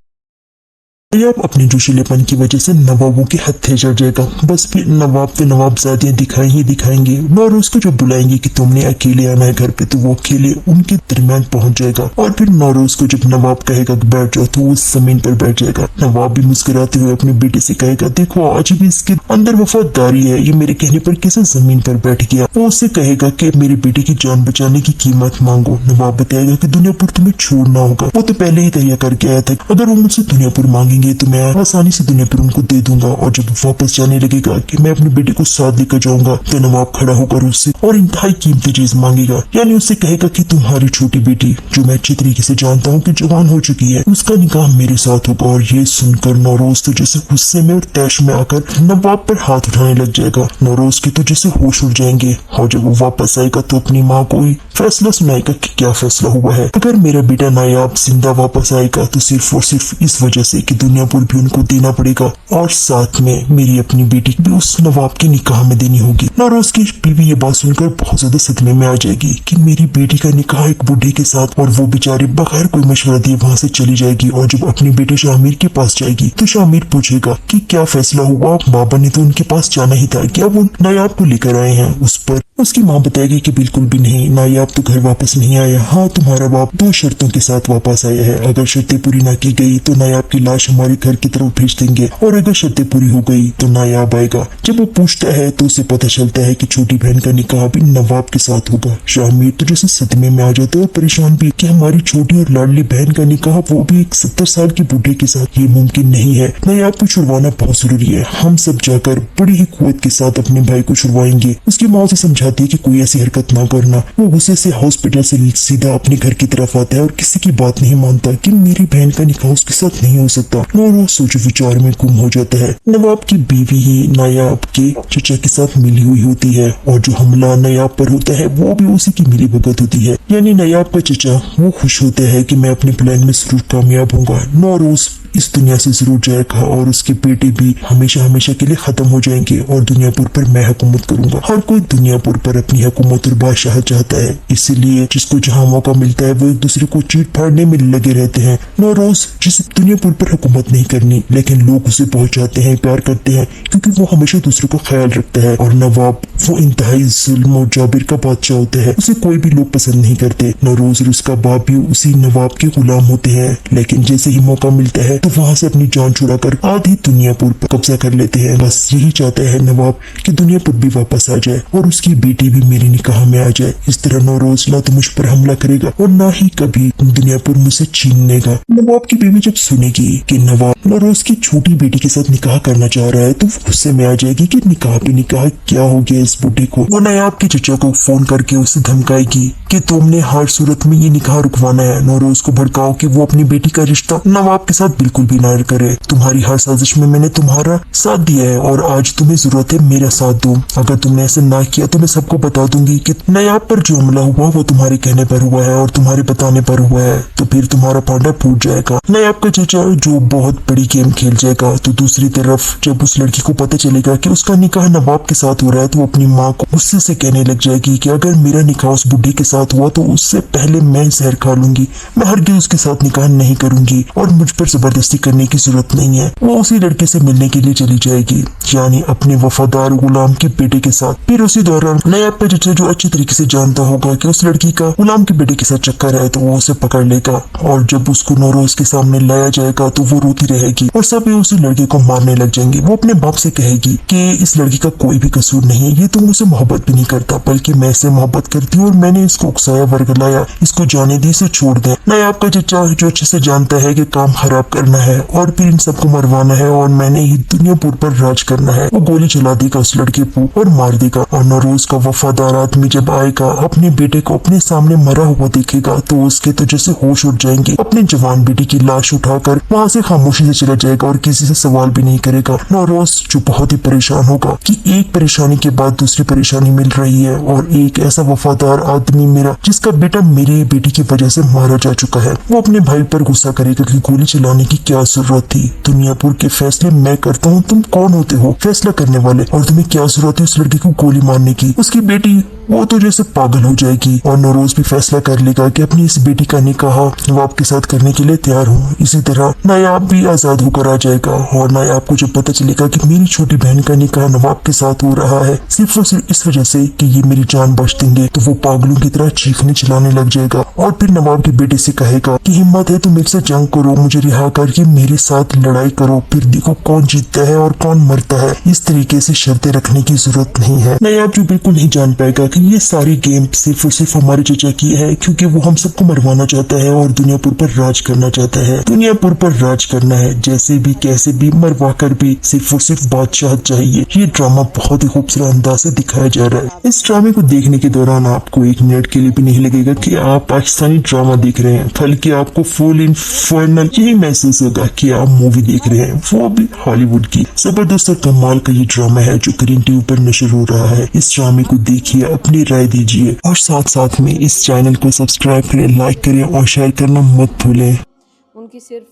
Speaker 3: नायाब अपने जोशीलेपन की वजह से नवाबों के हत्थे चढ़ जाएगा। बस फिर नवाब तो नवाबजादियां दिखाएंगे। नौरोज को जब बुलाएंगे कि तुमने अकेले आना है घर पे, तो वो अकेले उनके दरमियान पहुंच जाएगा। और फिर नौरोज को जब नवाब कहेगा कि बैठ जाओ, तो वो जमीन पर बैठ जाएगा। नवाब भी मुस्कुराते हुए अपने बेटे से कहेगा, देखो आज भी इसके अंदर वफादारी है, ये मेरे कहने पर कैसे जमीन पर बैठ गया। वो उससे कहेगा कि मेरे बेटे की जान बचाने की कीमत मांगो। नवाब बताएगा कि दुनियापुर तुम्हें छोड़ना होगा, वो तो पहले ही तैयार करके आया था। अगर वो मुझसे दुनियापुर मांगेंगे तो मैं आसानी से दुनियापुर उनको दे दूंगा। और जब वापस जाने लगेगा कि मैं अपने बेटे को साथ लेकर जाऊंगा, तो नवाब खड़ा होकर उससे और इंतहाई कीमती चीज मांगेगा। यानी उससे कहेगा कि तुम्हारी छोटी बेटी, जो मैं अच्छी तरीके से जानता हूँ कि जवान हो चुकी है, उसका निकाह मेरे साथ होगा। और ये सुनकर नौरोज तो जैसे गुस्से में और तैश में आकर नवाब पर हाथ उठाने लग जाएगा। नौरोज के तो जैसे होश उड़ जाएंगे। और जब वो वापस आएगा तो अपनी माँ को ही फैसला सुनाएगा कि क्या फैसला हुआ है। अगर मेरा बेटा नायाब जिंदा वापस आएगा तो सिर्फ और सिर्फ इस वजह से कि दुनियापुर भी उनको देना पड़ेगा, और साथ में मेरी अपनी बेटी भी उस नवाब के निकाह में देनी होगी। नौरोज की बीवी ये बात सुनकर बहुत ज्यादा सदमे में आ जाएगी कि मेरी बेटी का निकाह एक बुढ़े के साथ, और वो बेचारी बगैर कोई मशवरा दिए वहाँ से चली जाएगी। और जब अपने बेटे शामिर के पास जाएगी तो शामिर पूछेगा कि क्या फैसला हुआ, बाबा ने तो उनके पास जाना ही था, क्या वो नायाब को लेकर आए हैं। उस पर उसकी माँ बताएगी कि बिल्कुल भी नहीं, नायाब तो घर वापस नहीं आया। हाँ, तुम्हारा बाप 2 शर्तों के साथ वापस आया है। अगर शर्तें पूरी ना की गई तो नायाब की लाश हमारे घर की तरफ भेज देंगे, और अगर शर्तें पूरी हो गई तो नायाब आएगा। जब वो पूछता है तो उसे पता चलता है कि छोटी बहन का निकाह भी नवाब के साथ होगा। शामिर तो जैसे सदमे में आ जाता है और परेशान भी कि हमारी छोटी और लाडली बहन का निकाह वो भी एक 70 साल के बूढ़े के साथ, ये मुमकिन नहीं है। नायाब को छुड़वाना बहुत जरूरी है। हम सब जाकर बड़ी ही कुव्वत के साथ अपने भाई को छुड़वाएंगे। उसकी माँ उसे समझाती है कि कोई ऐसी हरकत ना करना। वो गुस्से से हॉस्पिटल से सीधा अपने घर की तरफ आता है और किसी की बात नहीं मानता कि मेरी बहन का निकाह उसके साथ नहीं हो सकता। नौरोज सोचो विचार में गुम हो जाता है। नवाब की बीवी ही नायाब के चचा के साथ मिली हुई होती है, और जो हमला नायाब पर होता है वो भी उसी की मिली भगत होती है। यानी नायाब का चचा वो खुश होता है कि मैं अपने प्लान में जरूर कामयाब होऊंगा। नौरोज इस दुनिया से जरूर जाएगा, और उसके बेटे भी हमेशा हमेशा के लिए खत्म हो जाएंगे, और दुनियापुर पर मैं हुकूमत करूंगा। हर कोई दुनियापुर पर अपनी हुकूमत और बादशाह चाहता है, इसलिए जिसको जहाँ मौका मिलता है वो एक दूसरे को चीट फाड़ने में लगे रहते हैं। नौरोज जिसे दुनियापुर पर हुकूमत नहीं करनी, लेकिन लोग उसे बहुत चाहते हैं, प्यार करते हैं, क्योंकि वो हमेशा दूसरों का ख्याल रखता है। और नवाब वो इंतहाई जुल्म और जाबिर का बादशाह होता है, उसे कोई भी लोग पसंद नहीं करते। नौरोज और उसका बाप भी उसी नवाब के गुलाम होते हैं, लेकिन जैसे ही मौका मिलता है तो वहाँ से अपनी जान छुड़ाकर आधी दुनियापुर पर कब्जा कर लेते हैं। बस यही चाहता है नवाब कि दुनियापुर भी वापस आ जाए और उसकी बेटी भी मेरे निकाह में आ जाए। इस तरह नौरोज ना तो मुझ पर हमला करेगा और ना ही कभी दुनियापुर मुझसे छीन लेगा। नवाब की बीवी जब सुनेगी कि नवाब नौरोज की छोटी बेटी के साथ निकाह करना चाह रहा है तो गुस्से में आ जाएगी कि निकाह पे निकाह, क्या हो गया इस बूढ़े को। वो नायाब के चचा को फोन करके उसे धमकाएगी कि तुमने हर सूरत में ये निकाह रुकवाना है। नौरोज को भड़काओ कि वो अपनी बेटी का रिश्ता नवाब के साथ बिल्कुल भी ना करे। तुम्हारी हर साजिश में मैंने तुम्हारा साथ दिया है, और आज तुम्हें जरूरत है मेरा साथ दो। अगर तुमने ऐसे ना किया तो मैं सबको बता दूंगी कि नायाब पर जो हमला हुआ वो तुम्हारे कहने पर हुआ है और तुम्हारे बताने पर हुआ है, तो फिर तुम्हारा पांडा फूट जाएगा। नायाब का चचा जो बहुत बड़ी गेम खेल जाएगा। तो दूसरी तरफ जब उस लड़की को पता चलेगा कि उसका निकाह नवाब के साथ हो रहा है, तो वो अपनी माँ को गुस्से से कहने लग जाएगी कि अगर मेरा निकाह उस बुढ़ी के साथ हुआ तो उससे पहले मैं जहर खा लूंगी। मैं हरगिज़ उसके साथ निकाह नहीं करूंगी, और मुझ पर जबरदस्ती करने की जरूरत नहीं है। वो उसी लड़के से मिलने के लिए चली जाएगी, यानी अपने वफादार गुलाम के बेटे के साथ। फिर उसी दौरान नायाब का चचा जो अच्छी तरीके से जानता होगा कि उस लड़की का गुलाम के बेटे के साथ चक्कर है, तो वो उसे पकड़ लेगा, और जब उसको नौरोज के सामने लाया जाएगा तो वो रोती रहेगी और सभी उसी लड़के को मारने लग जाएंगे। वो अपने बाप से कहेगी कि इस लड़की का कोई भी कसूर नहीं है, ये तो मुझसे मोहब्बत भी नहीं करता, बल्कि मैं इससे मोहब्बत करती हूँ और मैंने इसको उकसाया वर्गलाया, इसको जाने दी, इसे छोड़ दे। नायाब का चचा जो अच्छे से जानता है कि काम खराब करना है और फिर इन सबको मरवाना है और मैंने ही दुनियापुर पर राज करना है, वो गोली चला देगा उस लड़के को और मार देगा। और नौरोज का वफादार आदमी जब आएगा, अपने बेटे को अपने सामने मरा हुआ देखेगा, तो उसके तो जैसे होश उड़ जाएंगे। अपने जवान बेटी की लाश उठाकर वहाँ से खामोशी से चला जाएगा और किसी से सवाल भी नहीं करेगा। नौरोज जो बहुत ही परेशान होगा कि एक परेशानी के बाद दूसरी परेशानी मिल रही है, और एक ऐसा वफादार आदमी मेरा जिसका बेटा मेरी बेटी की वजह से मारा जा चुका है। वो अपने भाई पर गुस्सा करेगा कि गोली चलाने की क्या जरूरत थी, दुनियापुर के फैसले मैं करता हूँ, तुम कौन होते हो फैसला करने वाले, और तुम्हें क्या जरूरत है उस लड़की को गोली मारने की। उसकी बेटी वो तो जैसे पागल हो जाएगी और नौरोज भी फैसला कर लेगा कि अपनी इस बेटी का निकाह नवाब के साथ करने के लिए तैयार हूँ। इसी तरह नायाब भी आजाद होकर आ जाएगा और नायाब को जब पता चलेगा कि मेरी छोटी बहन का निकाह नवाब के साथ हो रहा है सिर्फ और सिर्फ इस वजह से कि ये मेरी जान बख्श देंगे, तो वो पागलों की तरह चीखने चिल्लाने लग जाएगा और फिर नवाब के बेटे से कहेगा कि हिम्मत है तो मेरे से जंग करो, मुझे रिहा करके मेरे साथ लड़ाई करो, फिर देखो कौन जीतता है और कौन मरता है। इस तरीके से शर्तें रखने की जरूरत नहीं है। नायाब जो बिल्कुल नहीं जान पाएगा कि ये सारी गेम सिर्फ और सिर्फ हमारे चचा की है, क्योंकि वो हम सबको मरवाना चाहता है और दुनियापुर पर राज करना चाहता है। दुनियापुर पर राज करना है, जैसे भी कैसे भी मरवा कर भी, सिर्फ और सिर्फ बादशाह चाहिए। ये ड्रामा बहुत ही खूबसूरत अंदाज से दिखाया जा रहा है। इस ड्रामे को देखने के दौरान आपको एक मिनट के लिए भी नहीं लगेगा कि आप पाकिस्तानी ड्रामा देख रहे हैं, बल्कि आपको फुल इन फाइनल यही महसूस होगा कि आप मूवी देख रहे हैं, वो भी हॉलीवुड की। जबरदस्त और कमाल का ये ड्रामा है जो करीन टीवी पर नशर हो रहा है। इस ड्रामे को देखिए, अपनी राय दीजिए और साथ साथ में इस चैनल को सब्सक्राइब करें, लाइक करें और शेयर करना मत भूलें।
Speaker 4: उनकी सिर्फ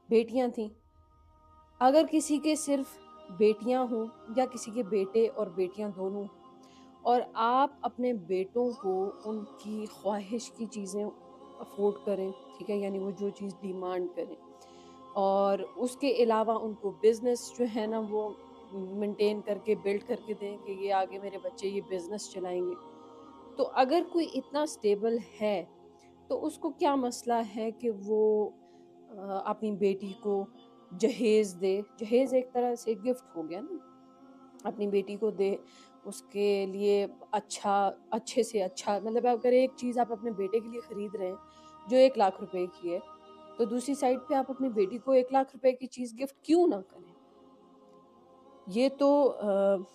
Speaker 4: बेटियां थीं। अगर किसी के सिर्फ बेटियां हों या किसी के बेटे और बेटियां दोनों, और आप अपने बेटों को उनकी ख्वाहिश की चीज़ें अफोर्ड करें, ठीक है, यानी वो जो चीज़ डिमांड करें, और उसके अलावा उनको बिज़नेस जो है ना वो मेंटेन करके बिल्ड करके दें कि ये आगे मेरे बच्चे ये बिज़नेस चलाएंगे, तो अगर कोई इतना स्टेबल है तो उसको क्या मसला है कि वो अपनी बेटी को जहेज़ दे। जहेज़ एक तरह से गिफ्ट हो गया ना, अपनी बेटी को दे, उसके लिए अच्छे से अच्छा, मतलब अगर एक चीज़ आप अपने बेटे के लिए ख़रीद रहे हैं जो 1 लाख रुपए की है, तो दूसरी साइड पे आप अपनी बेटी को 1 लाख रुपए की चीज़ गिफ्ट क्यों ना करें। ये तो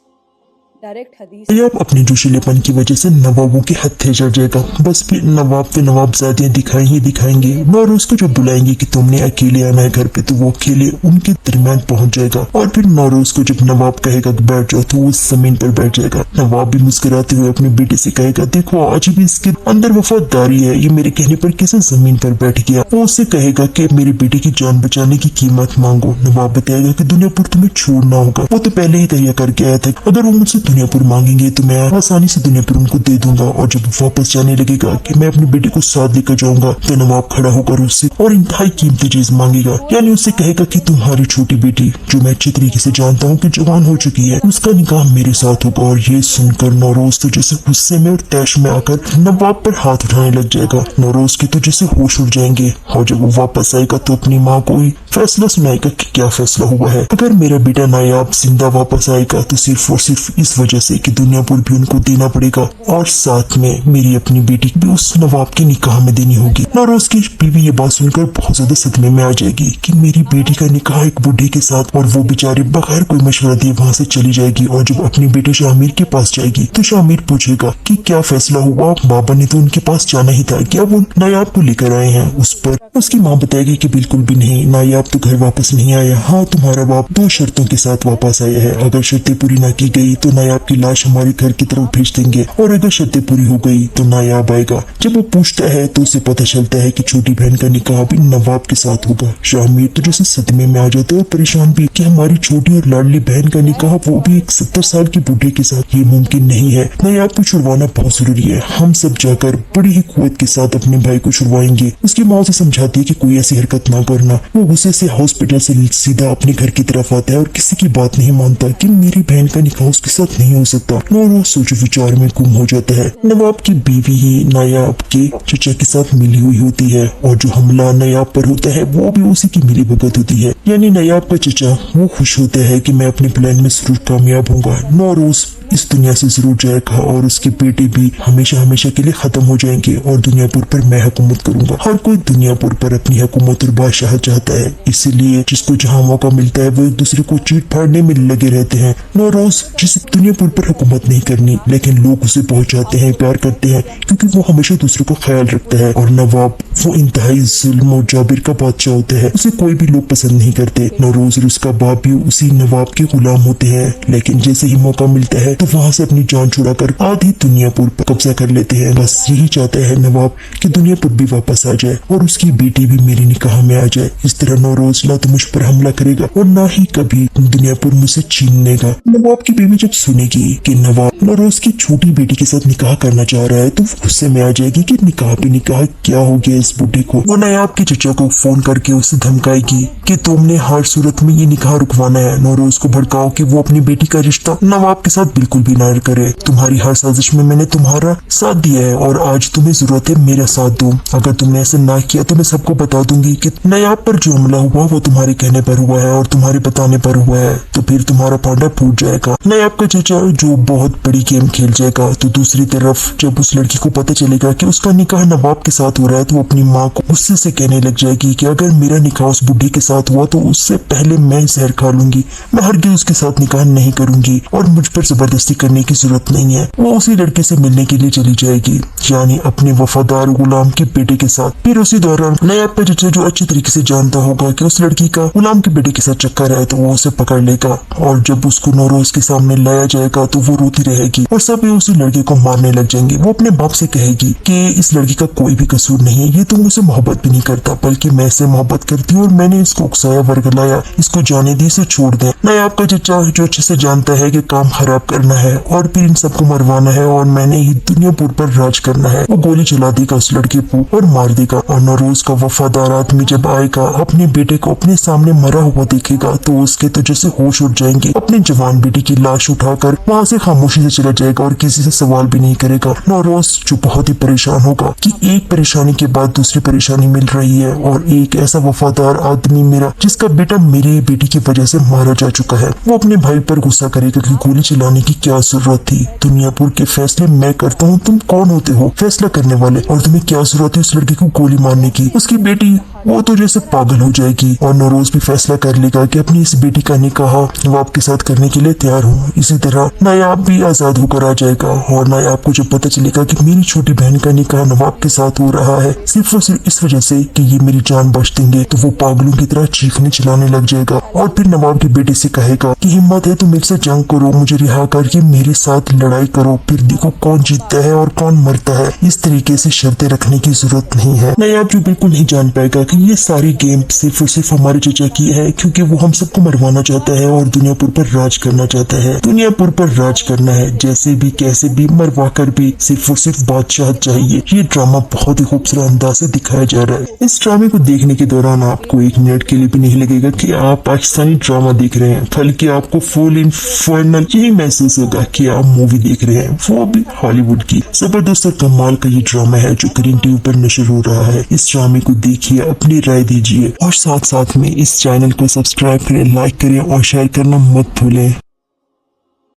Speaker 4: डायरेक्ट हदीस।
Speaker 3: नायाब अपने जोशीलेपन की वजह से नवाबों के हत्थे चढ़ जाएगा। बस फिर नवाब पे नवाबजादियां दिखाई ही दिखाएंगे। नौरोज को जब बुलाएंगे कि तुमने अकेले आना है घर पे, तो वो अकेले उनके दरमियान पहुंच जाएगा और फिर नौरोज को जब नवाब कहेगा कि बैठ जाओ, तो वो जमीन पर बैठ जाएगा। नवाब भी मुस्कुराते हुए अपने बेटे से कहेगा, देखो आज भी इसके अंदर वफादारी है, ये मेरे कहने पर कैसे जमीन पर बैठ गया। वो उससे कहेगा कि मेरे बेटे की जान बचाने की कीमत मांगो। नवाब बताएगा कि दुनियापुर तुम्हें छोड़ना होगा, वो तो पहले ही तैयार करके आया था, अगर वो मुझसे दुनियापुर मांगेंगे तो मैं आसानी से दुनियापुर उनको दे दूंगा, और जब वापस जाने लगेगा कि मैं अपने बेटे को साथ लेकर जाऊंगा, तो नवाब खड़ा होकर उससे और इंतहाई कीमती चीज मांगेगा, यानी उससे कहेगा कि तुम्हारी छोटी बेटी, जो मैं अच्छी तरीके से जानता हूँ कि जवान हो चुकी है, उसका निकाह मेरे साथ होगा। और ये सुनकर नौरोज तो जैसे गुस्से में और तैश में आकर नवाब पर हाथ उठाने लग जाएगा। नौरोज के तो जैसे होश उड़ जाएंगे, और जब वो वापस आएगा तो अपनी माँ को ही फैसला सुनाएगा कि क्या फैसला हुआ है। अगर मेरा बेटा नायाब जिंदा वापस आएगा तो सिर्फ और सिर्फ इस वजह से कि दुनियापुर भी उनको देना पड़ेगा, और साथ में मेरी अपनी बेटी भी उस नवाब के निकाह में देनी होगी। नौरोज की बीवी ये बात सुनकर बहुत ज्यादा सदमे में आ जाएगी कि मेरी बेटी का निकाह एक बूढ़े के साथ, और वो बेचारी बगैर कोई मशवरा दिए वहाँ से चली जाएगी। और जब अपने बेटे शामिर के पास जाएगी तो शामिर पूछेगा कि क्या फैसला हुआ, बाबा ने तो उनके पास जाना ही था, क्या वो नायाब को लेकर आए हैं। उस पर उसकी माँ बताएगी कि बिल्कुल भी नहीं, नायाब तो घर वापस नहीं आया। हाँ, तुम्हारा बाप 2 शर्तों के साथ वापस आया है, अगर शर्तें पूरी ना की गई तो नायाब की लाश हमारे घर की तरफ भेज देंगे, और अगर शर्तें पूरी हो गई तो नायाब आएगा। जब वो पूछता है तो उसे पता चलता है कि छोटी बहन का निकाह भी नवाब के साथ होगा। शामिर तो जैसे सदमे में आ जाता है और परेशान भी कि हमारी छोटी और लाडली बहन का निकाह वो भी एक 70 साल के बूढ़े के साथ, ये मुमकिन नहीं है। नायाब को छुड़वाना बहुत जरूरी है, हम सब जाकर बड़ी ही कुव्वत के साथ अपने भाई को छुड़वाएंगे। उसकी माँ उसे समझाती है कि कोई ऐसी हरकत ना करना। वो गुस्से से हॉस्पिटल से सीधा अपने घर की तरफ आता है और किसी की बात नहीं मानता कि मेरी बहन का निकाह उसके साथ नहीं हो सकता। नौरोज सोचो विचार में गुम हो जाता है। नवाब की बीवी ही नायाब के चचा के साथ मिली हुई होती है, और जो हमला नायाब पर होता है वो भी उसी की मिली भगत होती है। यानी नायाब का चचा वो खुश होता है कि मैं अपने प्लान में जरूर कामयाब होऊंगा, नौरोज इस दुनिया से जरूर जाएगा, और उसके बेटे भी हमेशा हमेशा के लिए खत्म हो जाएंगे, और दुनियापुर पर मैं हुकूमत करूंगा। हर कोई दुनियापुर पर अपनी हुकूमत और बादशाह चाहता है, इसलिए जिसको जहाँ मौका मिलता है वो एक दूसरे को चीट फाड़ने में लगे रहते हैं। नौरोज जिसे दुनियापुर पर हुकूमत नहीं करनी, लेकिन लोग उसे पहुंचाते हैं, प्यार करते हैं, क्योंकि वो हमेशा दूसरों का ख्याल रखता है। और नवाब वो इंतहाई जुल्म और जाबिर का बादशाह होता है, उसे कोई भी लोग पसंद नहीं करते। नौरोज और उसका बाप भी उसी नवाब के गुलाम होते हैं, लेकिन जैसे ही मौका मिलता है तो वहाँ से अपनी जान छुड़ाकर आधी दुनियापुर पर कब्जा कर लेते हैं। बस यही चाहता है नवाब कि दुनियापुर भी वापस आ जाए और उसकी बेटी भी मेरे निकाह में आ जाए। इस तरह नौरोज ना तो मुझ पर हमला करेगा और ना ही कभी दुनियापुर मुझसे छीन लेगा। नवाब की बीवी जब सुनेगी कि नवाब नौरोज की छोटी बेटी के साथ निकाह करना चाह रहा है तो गुस्से में आ जाएगी कि निकाह पे निकाह क्या हो गया इस बूढ़े को। वो नायाब के चचा को फोन करके उसे धमकाएगी कि तुमने हर सूरत में ये निकाह रुकवाना है। नौरोज को भड़काओ कि वो अपनी बेटी का रिश्ता नवाब के साथ बिल्कुल भी ना करे। तुम्हारी हर साजिश में मैंने तुम्हारा साथ दिया है और आज तुम्हें जरूरत है मेरा साथ दो। अगर तुमने ऐसे ना किया तो मैं सबको बता दूंगी कि नायाब पर जो हमला हुआ वो तुम्हारे कहने पर हुआ है और तुम्हारे बताने पर हुआ है। तो फिर तुम्हारा पांडा फूट जाएगा। नायाब का चचा जो बहुत बड़ी गेम खेल जाएगा। तो दूसरी तरफ जब उस लड़की को पता चलेगा कि उसका निकाह नवाब के साथ हो रहा है तो वो अपनी माँ को गुस्से से कहने लग जाएगी कि अगर मेरा निकाह उस बुढ़ी के साथ हुआ तो उससे पहले मैं जहर खा लूंगी। मैं हरगिज़ उसके साथ निकाह नहीं करूंगी और मुझ पर जबरदस्ती करने की जरूरत नहीं है। वो उसी लड़के से मिलने के लिए चली जाएगी, यानी अपने वफादार गुलाम के बेटे के साथ। फिर उसी दौरान नायाब का चचा जो अच्छी तरीके से जानता होगा कि उस लड़की का गुलाम के बेटे के साथ चक्कर है तो वो उसे पकड़ लेगा और जब उसको नौरोज के सामने लाया जाएगा तो वो रोती रहेगी और सब उसी लड़के को मारने लग जाएंगे। वो अपने बाप से कहेगी कि इस लड़की का कोई भी कसूर नहीं है, ये तो मुझसे मोहब्बत भी नहीं करता बल्कि मैं इससे मोहब्बत करती हूँ और मैंने इसको उकसाया वर्गलाया, इसको जाने दी, इसे छोड़ दे। नायाब का चचा जो अच्छे से जानता है कि काम खराब करना है और फिर इन सबको मरवाना है और मैंने ही दुनियापुर पर राज करना है, वो गोली चला देगा उस लड़के को और मार देगा। और नौरोज का वफादार आदमी जब आएगा अपने बेटे को अपने सामने मरा हुआ देखेगा तो उसके तो जैसे होश उड़ जाएंगे। अपनी जवान बेटी की लाश उठाकर वहाँ से खामोशी से चला जाएगा और किसी से सवाल भी नहीं करेगा। नौरोज जो बहुत ही परेशान होगा कि एक परेशानी के बाद दूसरी परेशानी मिल रही है और एक ऐसा वफादार आदमी मेरा जिसका बेटा मेरी बेटी की वजह से मारा जा चुका है। वो अपने भाई पर गुस्सा करेगा कि गोली चलाने की क्या जरूरत थी, दुनियापुर के फैसले मैं करता हूँ, तुम कौन होते हो फैसला करने वाले, और तुम्हें क्या जरूरत है उस लड़की को गोली मारने की। उसकी बेटी वो तो जैसे पागल हो जाएगी और नौरोज भी फैसला कर लेगा कि अपनी इस बेटी का निकाह नवाब के साथ करने के लिए तैयार हूँ। इसी तरह नायाब भी आजाद होकर आ जाएगा और नायाब को जब पता चलेगा कि मेरी छोटी बहन का निकाह नवाब के साथ हो रहा है सिर्फ और सिर्फ इस वजह से कि ये मेरी जान बच देंगे, तो वो पागलों की तरह चीखने चिल्लाने लग जाएगा और फिर नवाब की बेटी से कहेगा कि हिम्मत है तो मेरे से जंग करो, मुझे रिहा करके मेरे साथ लड़ाई करो, फिर देखो कौन जीतता है और कौन मरता है। इस तरीके से शर्तें रखने की जरूरत नहीं है। नायाब जो बिल्कुल नहीं जान पाएगा कि ये सारी गेम सिर्फ और सिर्फ हमारे चचा की है क्योंकि वो हम सबको मरवाना चाहता है और दुनियापुर पर राज करना चाहता है। दुनियापुर पर राज करना है जैसे भी कैसे भी मरवा कर भी, सिर्फ और सिर्फ बादशाह चाहिए। ये ड्रामा बहुत ही खूबसूरत अंदाज से दिखाया जा रहा है। इस ड्रामे को देखने के दौरान आपको एक मिनट के लिए भी नहीं लगेगा कि आप पाकिस्तानी ड्रामा देख रहे हैं, बल्कि आपको फुल इन फाइनल यही महसूस होगा कि आप मूवी देख रहे हैं, वो भी हॉलीवुड की। जबरदस्त और कमाल का ये ड्रामा है जो करीन टीवी पर नशर हो रहा है। इस ड्रामे को देखिए, अपनी राय दीजिए और साथ साथ में इस चैनल को सब्सक्राइब करें, लाइक करें और शेयर करना मत भूलें।